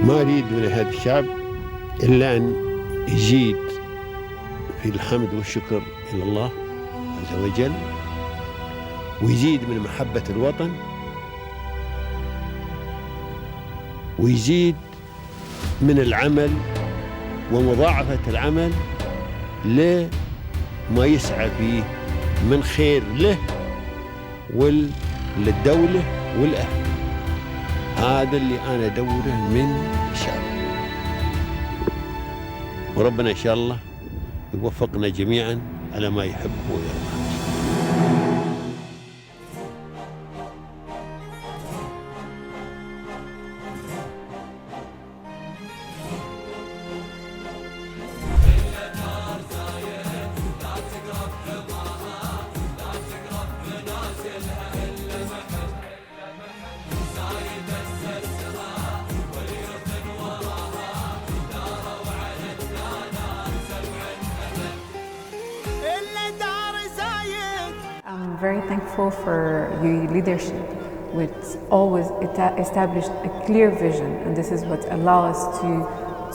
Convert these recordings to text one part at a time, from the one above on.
ما أريد من هذا الشعب إلا أن يزيد في الحمد والشكر إلى الله عز وجل، ويزيد من محبة الوطن، ويزيد من العمل ومضاعفة العمل لما يسعى فيه من خير له وللدولة والأهل. هذا اللي أنا أدوره من الشعب، وربنا إن شاء الله يوفقنا جميعا على ما يحب ويرضى. I'm very thankful for your leadership, which always established a clear vision, and this is what allows us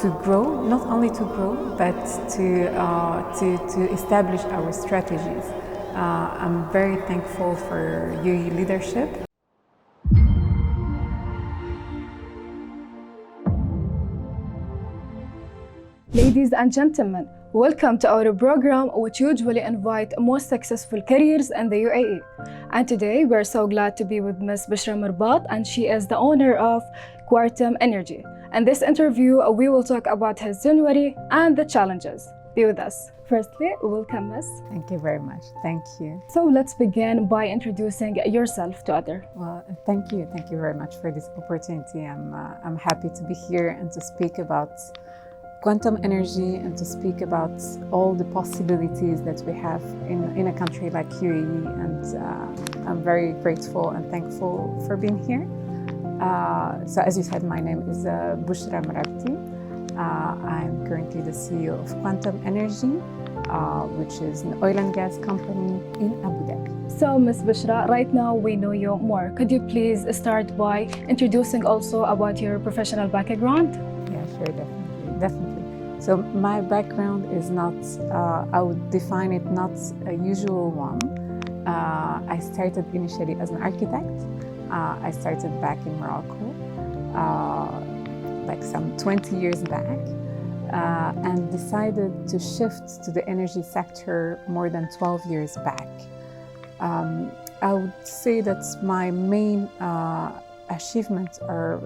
to grow, not only to grow, but to establish our strategies. I'm very thankful for your leadership. Ladies and gentlemen, welcome to our program, which usually invite most successful careers in the UAE. And today we're so glad to be with Ms. Bouchra Mirbat, and she is the owner of Quantum Energy. In this interview, we will talk about his January and the challenges. Be with us. Firstly, welcome, Ms. Thank you very much. Thank you. So let's begin by introducing yourself to others. Well, thank you. Thank you very much for this opportunity. I'm happy to be here and to speak about quantum energy and to speak about all the possibilities that we have in a country like UAE, and I'm very grateful and thankful for being here. So as you said, my name is Bouchra MRABETI. I'm currently the CEO of Quantum Energy, which is an oil and gas company in Abu Dhabi. So Ms. Bouchra, right now we know you more. Could you please start by introducing also about your professional background? Yeah, sure, definitely. So my background is not, I would define it not a usual one. I started initially as an architect. I started back in Morocco, like some 20 years back, and decided to shift to the energy sector more than 12 years back. I would say that my main achievements are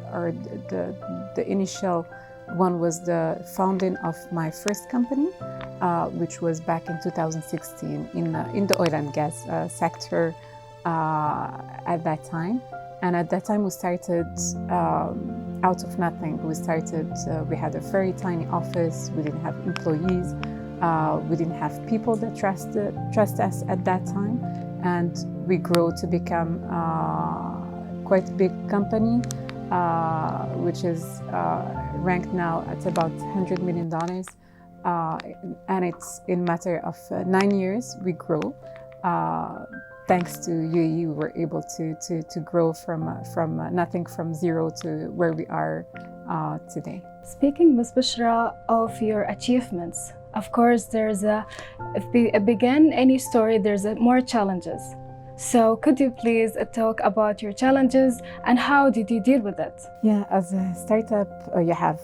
the initial one was the founding of my first company, which was back in 2016 in the oil and gas sector at that time. And at that time we started out of nothing. We had a very tiny office, we didn't have employees, we didn't have people that trust us at that time. And we grew to become quite a big company, which is ranked now at about $100 million. And it's in a matter of 9 years, we grow. Thanks to UAE, we were able to grow from nothing, from zero to where we are today. Speaking, Ms. Bouchra, of your achievements, of course, if begin any story, there's more challenges. So could you please talk about your challenges and how did you deal with it? Yeah, as a startup, you have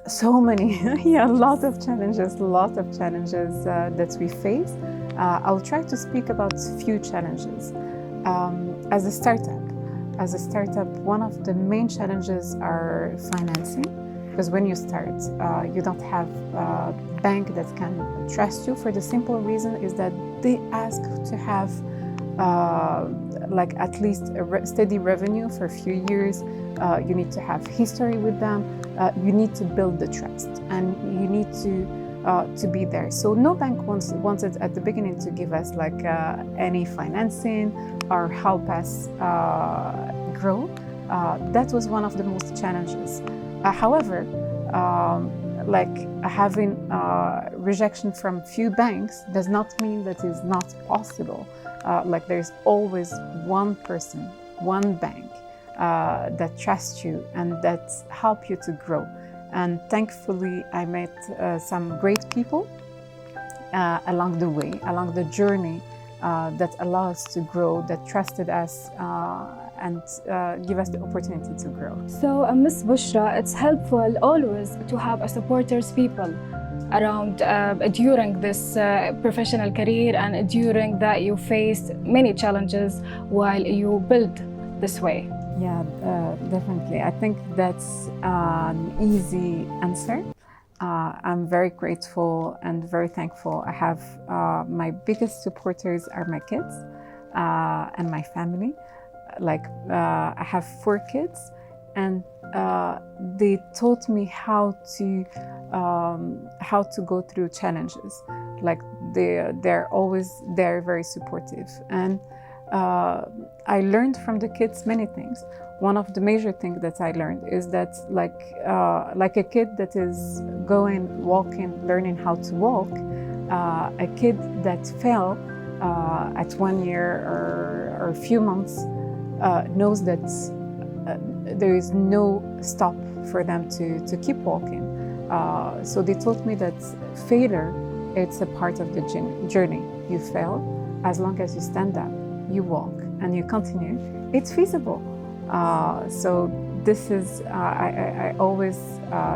so many, a lot of challenges that we face. I'll try to speak about a few challenges. As a startup, one of the main challenges are financing, because when you start, you don't have a bank that can trust you, for the simple reason is that they ask to have like at least a steady revenue for a few years. You need to have history with them. You need to build the trust, and you need to be there. So no bank wanted at the beginning to give us like any financing or help us grow. That was one of the most challenges. However, like having rejection from few banks does not mean that it's not possible. Like there's always one person, one bank that trust you and that help you to grow. And thankfully, I met some great people along the way, along the journey that allow us to grow, that trusted us and give us the opportunity to grow. So, Ms. Bouchra, it's helpful always to have a supporters people around during this professional career and during that you faced many challenges while you build this way. Yeah, definitely. I think that's an easy answer. I'm very grateful and very thankful. I have my biggest supporters are my kids and my family. Like I have 4 kids, and they taught me how to go through challenges. Like they're always very supportive, and I learned from the kids many things. One of the major things that I learned is that like a kid that is walking, learning how to walk, a kid that fell at 1 year or a few months knows that there is no stop for them to keep walking. So they taught me that failure, it's a part of the journey. You fail, as long as you stand up, you walk, and you continue, it's feasible. So this is, I always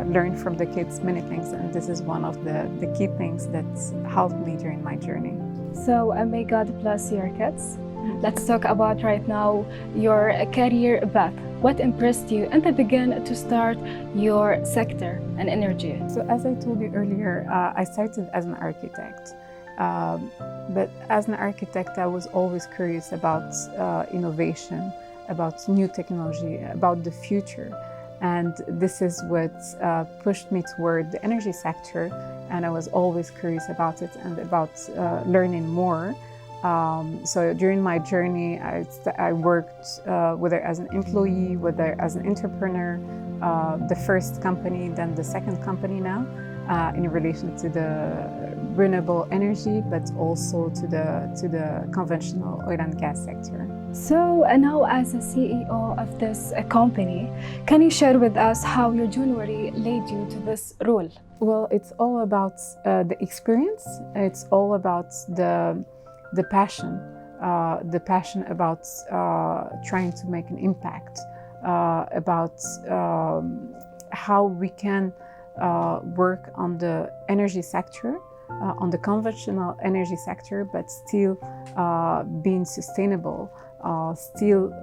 learn from the kids many things, and this is one of the key things that helped me during my journey. So may God bless your kids. Let's talk about right now your career path. What impressed you in the beginning to start your sector and energy? So as I told you earlier, I started as an architect. But as an architect, I was always curious about innovation, about new technology, about the future. And this is what pushed me toward the energy sector. And I was always curious about it and about learning more. So during my journey, I worked whether as an employee, whether as an entrepreneur, the first company, then the second company now, in relation to the renewable energy, but also to the conventional oil and gas sector. So now as a CEO of this company, can you share with us how your journey led you to this role? Well, it's all about the experience. It's all about the passion about trying to make an impact, about how we can work on the energy sector, on the conventional energy sector, but still being sustainable, still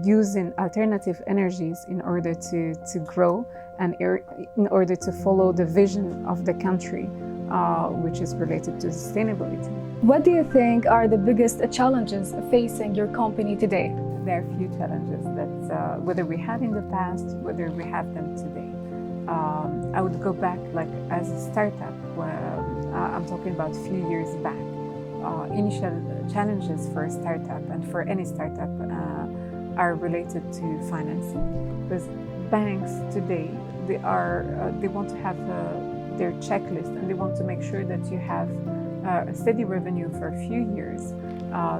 using alternative energies in order to grow and in order to follow the vision of the country, which is related to sustainability. What do you think are the biggest challenges facing your company today? There are a few challenges that whether we had in the past, whether we have them today. I would go back like as a startup, where I'm talking about a few years back. Initial challenges for a startup and for any startup are related to financing, because banks today they want to have their checklist, and they want to make sure that you have a steady revenue for a few years,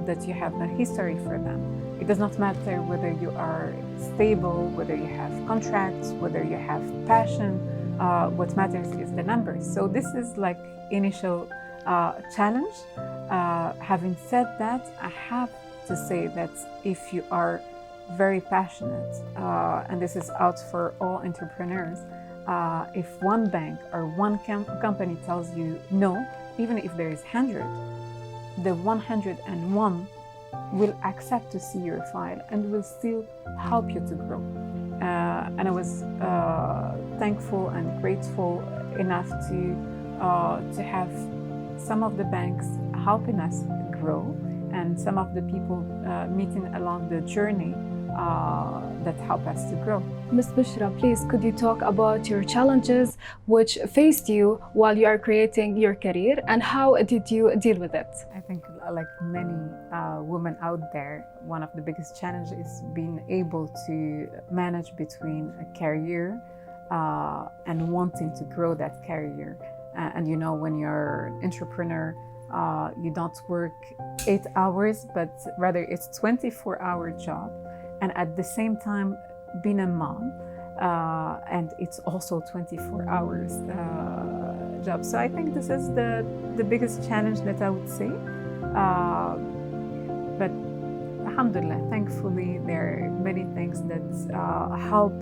that you have a history for them. It does not matter whether you are stable, whether you have contracts, whether you have passion. What matters is the numbers. So this is like initial challenge. Having said that, I have to say that if you are very passionate, and this is out for all entrepreneurs, if one bank or one company tells you no, even if there is 100, the 101 will accept to see your file and will still help you to grow. And I was thankful and grateful enough to have some of the banks helping us grow, and some of the people meeting along the journey that help us to grow. Ms. Bouchra, please, could you talk about your challenges which faced you while you are creating your career, and how did you deal with it? I think, like many women out there, one of the biggest challenges is being able to manage between a career and wanting to grow that career. And you know, when you're an entrepreneur, you don't work 8 hours, but rather it's 24-hour job. And at the same time, being a mom, and it's also 24 hours job. So I think this is the biggest challenge that I would say. But alhamdulillah, thankfully, there are many things that help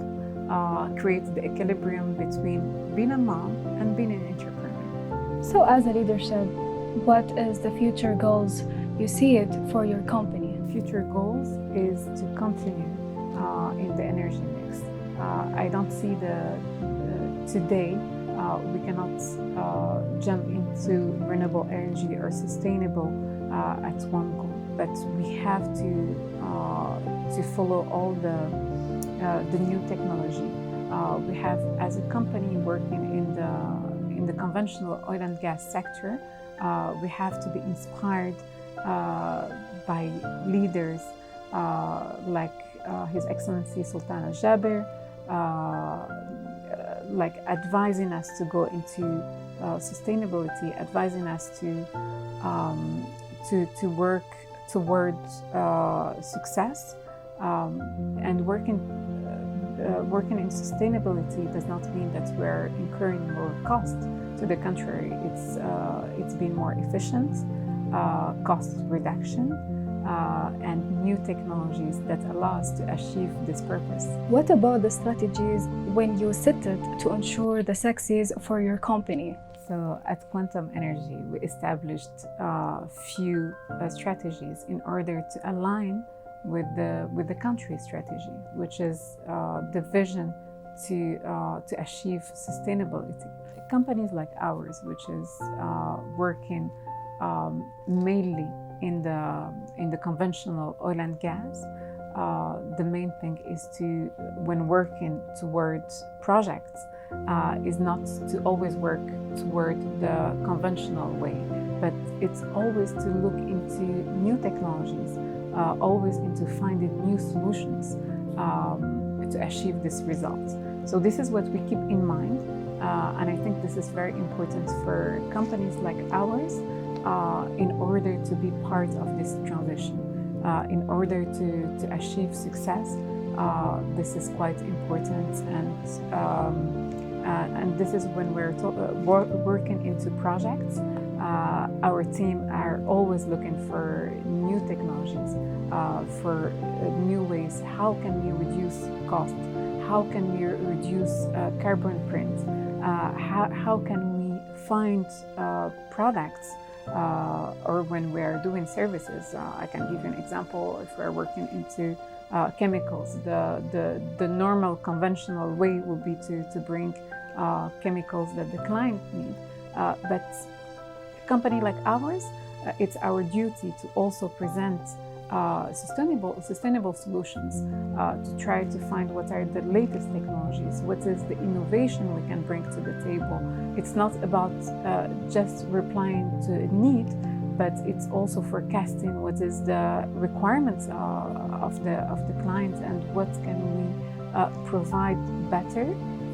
create the equilibrium between being a mom and being an entrepreneur. So as a leadership, what is the future goals you see it for your company? Future goals is to continue in the energy mix. I don't see today we cannot jump into renewable energy or sustainable at one goal, but we have to follow all the new technology. We have, as a company working in the conventional oil and gas sector, we have to be inspired by leaders like His Excellency Sultan Al-Jaber, like advising us to go into sustainability, advising us to work towards success, and working in sustainability does not mean that we're incurring more cost. To the contrary, it's been more efficient, cost reduction, and new technologies that allow us to achieve this purpose. What about the strategies when you set it to ensure the success for your company? So at Quantum Energy, we established a few strategies in order to align with the country strategy, which is the vision to achieve sustainability. Companies like ours, which is working mainly in the conventional oil and gas, the main thing is to, when working towards projects, is not to always work toward the conventional way, but it's always to look into new technologies, always into finding new solutions to achieve this result. So this is what we keep in mind, and I think this is very important for companies like ours in order to be part of this transition, in order to achieve success. This is quite important, and this is when we're working into projects. Our team are always looking for new technologies, for new ways. How can we reduce cost? How can we reduce carbon print? How can we find products? Or when we are doing services, I can give you an example. If we're working into chemicals, the normal conventional way would be to bring chemicals that the client needs. But a company like ours, it's our duty to also present sustainable solutions, to try to find what are the latest technologies, what is the innovation we can bring to the table. It's not about just replying to a need, but it's also forecasting what is the requirements of the client and what can we provide better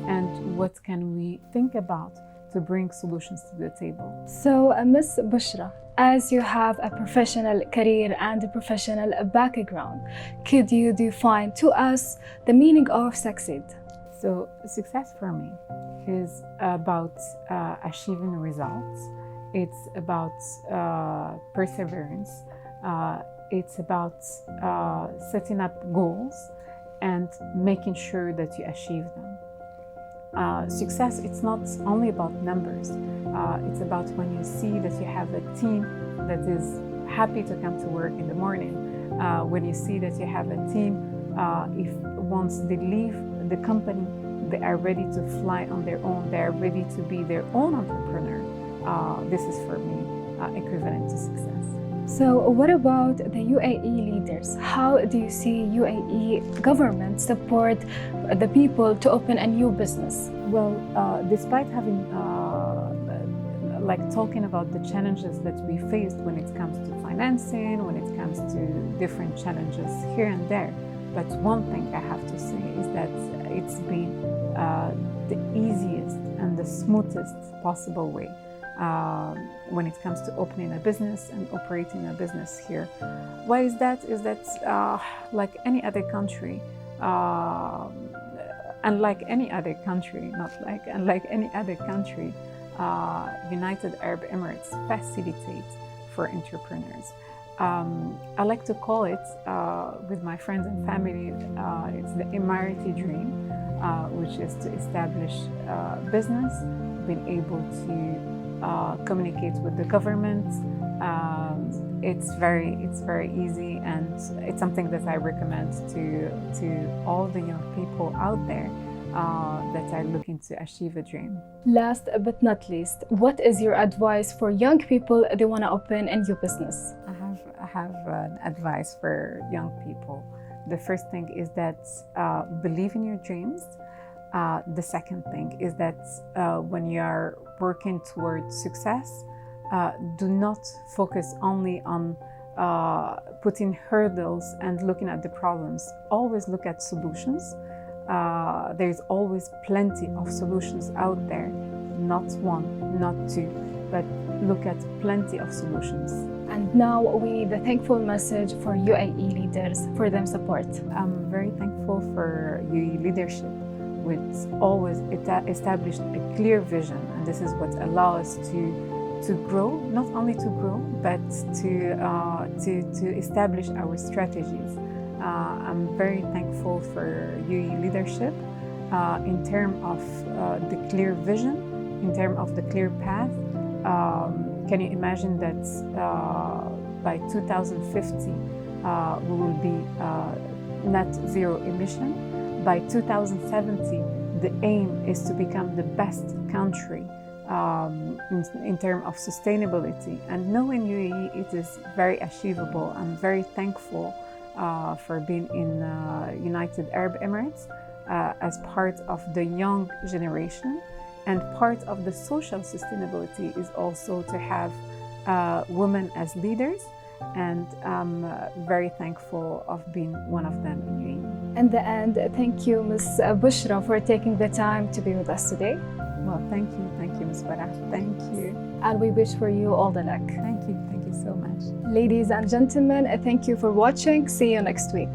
and what can we think about to bring solutions to the table. So, Ms. Bouchra, as you have a professional career and a professional background, could you define to us the meaning of succeed? So, success for me is about achieving results. It's about perseverance. It's about setting up goals and making sure that you achieve them. Success, it's not only about numbers. It's about when you see that you have a team that is happy to come to work in the morning. When you see that you have a team, if once they leave the company, they are ready to fly on their own. They are ready to be their own entrepreneur. This is for me equivalent to success. So what about the UAE leaders? How do you see UAE government support the people to open a new business? Well, despite having like talking about the challenges that we faced when it comes to financing, when it comes to different challenges here and there, but one thing I have to say is that it's been the easiest and the smoothest possible way when it comes to opening a business and operating a business here. Why is that? Is that like any other country, unlike any other country, unlike any other country, United Arab Emirates facilitates for entrepreneurs. I like to call it, with my friends and family, it's the MRABETI dream, which is to establish business, being able to communicate with the government. It's very easy, and it's something that I recommend to all the young people out there that are looking to achieve a dream. Last but not least, what is your advice for young people they want to open a new business? I have an advice for young people. The first thing is that believe in your dreams. The second thing is that when you are working towards success, do not focus only on putting hurdles and looking at the problems. Always look at solutions. There's always plenty of solutions out there, not one, not two, but look at plenty of solutions. And now we need a thankful message for UAE leaders for their support. I'm very thankful for UAE leadership, which always established a clear vision, and this is what allows us to grow, not only to grow, but to establish our strategies. I'm very thankful for UAE leadership in terms of the clear vision, in terms of the clear path. Can you imagine that by 2050 we will be net zero emission? By 2070, the aim is to become the best country in terms of sustainability. And knowing UAE, it is very achievable. I'm very thankful for being in United Arab Emirates as part of the young generation. And part of the social sustainability is also to have women as leaders. And I'm very thankful of being one of them in UAE. In the end, thank you, Ms. Bouchra, for taking the time to be with us today. Well, thank you, Ms. Farah. Thank you. And we wish for you all the luck. Thank you so much. Ladies and gentlemen, thank you for watching. See you next week.